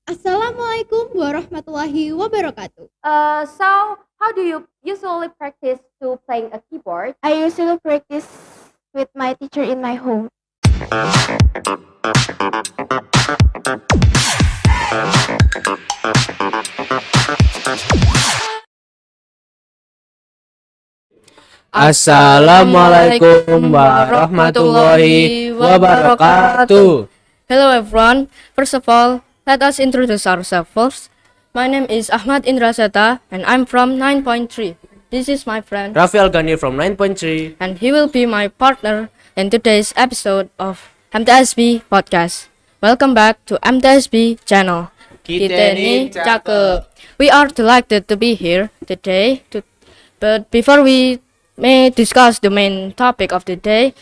Assalamualaikum warahmatullahi wabarakatuh. So how do you usually practice to playing a keyboard? I usually practice with my teacher in my home. Assalamualaikum warahmatullahi wabarakatuh. Hello everyone. First of all, let us introduce ourselves first. My name is Ahmad and I'm from 9.3. This is my friend Rafi Alghany from 9.3. and he will be my partner in today's episode of MTsB Podcast. Welcome back to MTsB channel. Kita ni cakep. We are delighted to be here today. But before we may discuss the main topic of the day,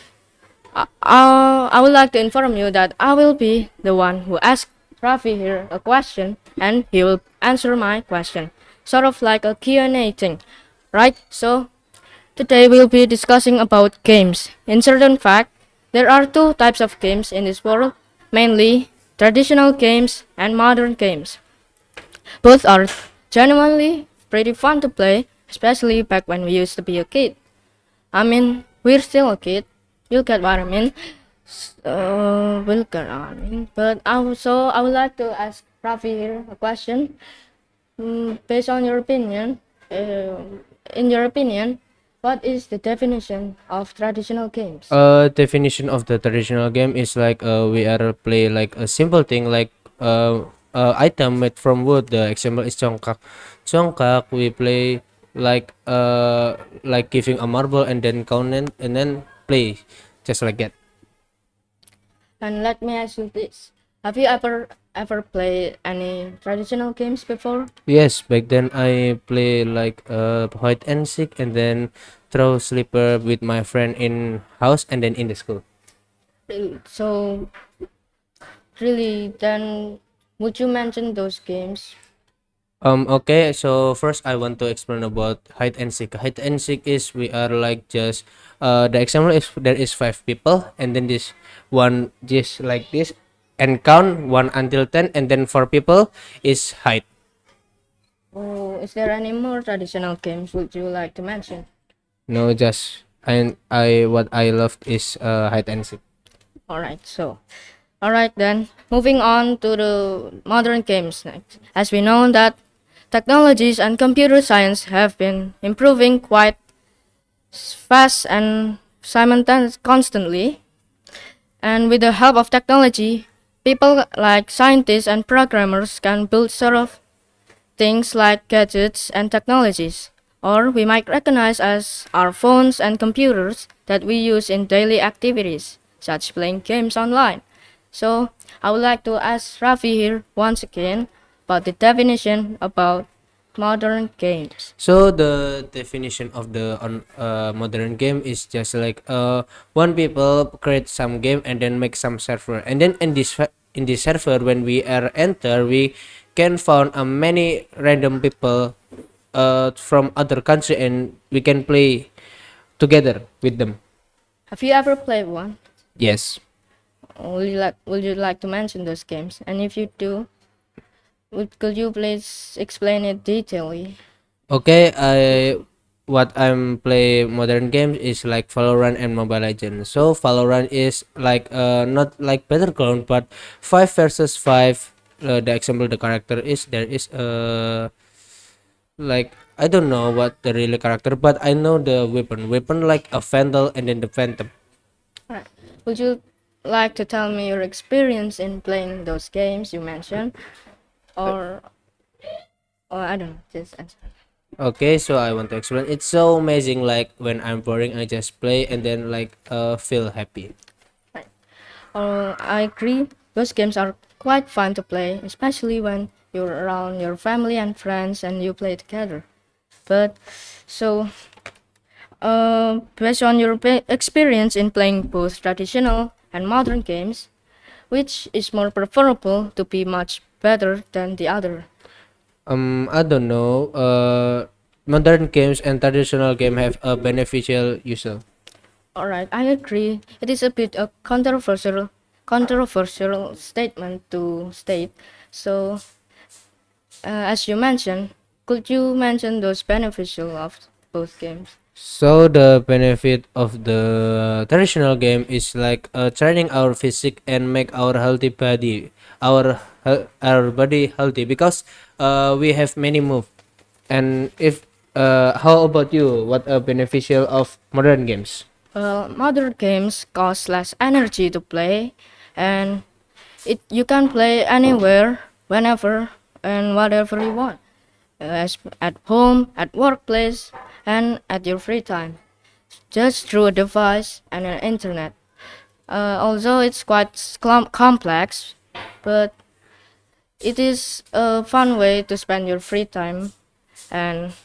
I would like to inform you that I will be the one who asks Rafi here a question and he will answer my question. Sort of like a Q&A thing, right? So today we'll be discussing about games. In certain fact, there are two types of games in this world, mainly traditional games and modern games. Both are genuinely pretty fun to play, especially back when we used to be a kid. I mean, we're still a kid. You get what I mean? We'll get what I mean. But I would like to ask Rafi here a question. Based on your opinion, in your opinion, what is the definition of traditional games? Definition of the traditional game is like we are play like a simple thing like item made from wood. The example is congkak. Congkak we play like giving a marble and then count and then play just like that. And let me ask you this: have you ever played any traditional games before? Yes, back then I play like hide and seek and then throw slipper with my friend in house and then in the school. So really, then would you mention those games? Okay, so first I want to explain about hide and seek. Hide and seek is we are like just the example is there is five people and then this one just like this and count one until 10 and then four people is hide. Oh, is there any more traditional games would you like to mention? No, just I what I loved is hide and seek. All right then. Moving on to the modern games next. As we know that technologies and computer science have been improving quite fast and constantly. And with the help of technology, people like scientists and programmers can build sort of things like gadgets and technologies, or we might recognize as our phones and computers that we use in daily activities, such playing games online. So I would like to ask Rafi here once again about the definition about modern games. So the definition of the modern game is just like one people create some game and then make some server and then in this server when we are enter we can found many random people from other country and we can play together with them. Have you ever played one? Yes. Would you like to mention those games? And if you do, could you please explain it detailedly? Okay, I what I'm play modern games is like Valorant and Mobile Legends. So Valorant is like not like Battleground but 5 versus 5. The example the character is there is like I don't know what the real character but I know the weapon like a Vandal and then the Phantom. Alright. Would you like to tell me your experience in playing those games you mentioned? Or I don't know, just answer. Okay, so I want to explain. It's so amazing. Like when I'm boring, I just play and then like feel happy. Right. I agree. Those games are quite fun to play, especially when you're around your family and friends and you play together. But so, based on your experience in playing both traditional and modern games, which is more preferable to be much better than the other? I don't know. Modern games and traditional game have a beneficial user. Alright, I agree. It is a bit a controversial statement to state. So, as you mentioned, could you mention those beneficial of both games? So the benefit of the traditional game is like training our physique and make our healthy body, our body healthy because we have many move. And if how about you? What are beneficial of modern games? Well, modern games cost less energy to play, and you can play anywhere, whenever, and whatever you want, as at home, at workplace, and at your free time, just through a device and an internet. Although it's quite complex, but it is a fun way to spend your free time, and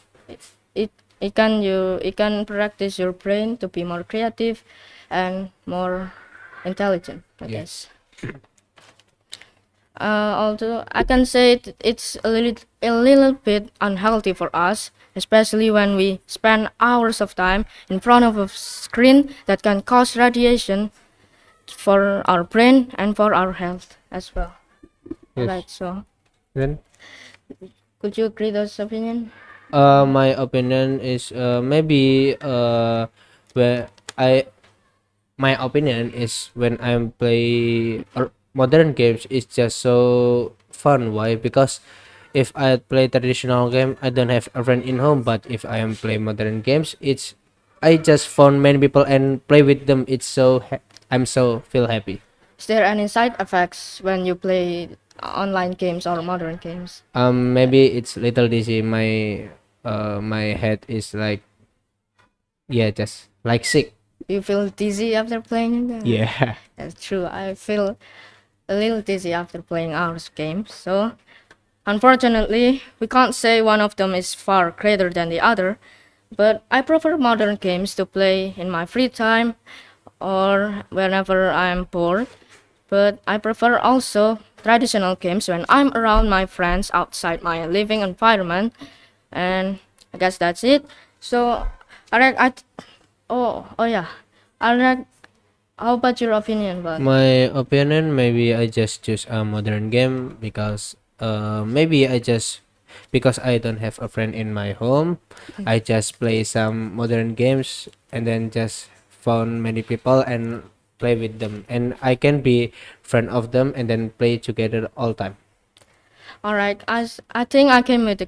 it it can practice your brain to be more creative and more intelligent, I guess. Although I can say it's a little bit unhealthy for us, especially when we spend hours of time in front of a screen that can cause radiation for our brain and for our health as well. Yes. Right. So, Then could you agree those opinion? my opinion is maybe where I my opinion is when I'm play modern games it's just so fun. Why? Because if I play traditional game I don't have a friend in home, but if I am play modern games it's I just found many people and play with them. It's so I'm so feel happy. Is there any side effects when you play online games or modern games? Maybe it's little dizzy. My head is like, yeah, just like sick. Do you feel dizzy after playing them? Yeah. That's true. I feel a little dizzy after playing our games. So, unfortunately, we can't say one of them is far greater than the other. But I prefer modern games to play in my free time or whenever I'm bored. But I prefer also traditional games when I'm around my friends outside my living environment. And I guess that's it. So, oh yeah, Alright, how about your opinion about? My opinion, maybe I just choose a modern game because maybe I just because I don't have a friend in my home, I just play some modern games and then just found many people and play with them, and I can be friend of them and then play together all time. Alright, I think I came with the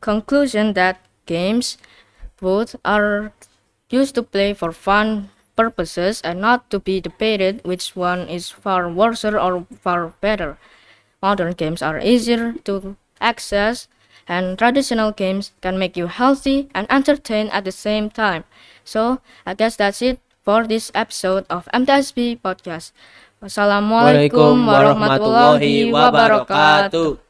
conclusion that games both are used to play for fun purposes and not to be debated which one is far worse or far better. Modern games are easier to access, and traditional games can make you healthy and entertained at the same time. So, I guess that's it for this episode of MTsB Podcast. Wassalamualaikum warahmatullahi wabarakatuh.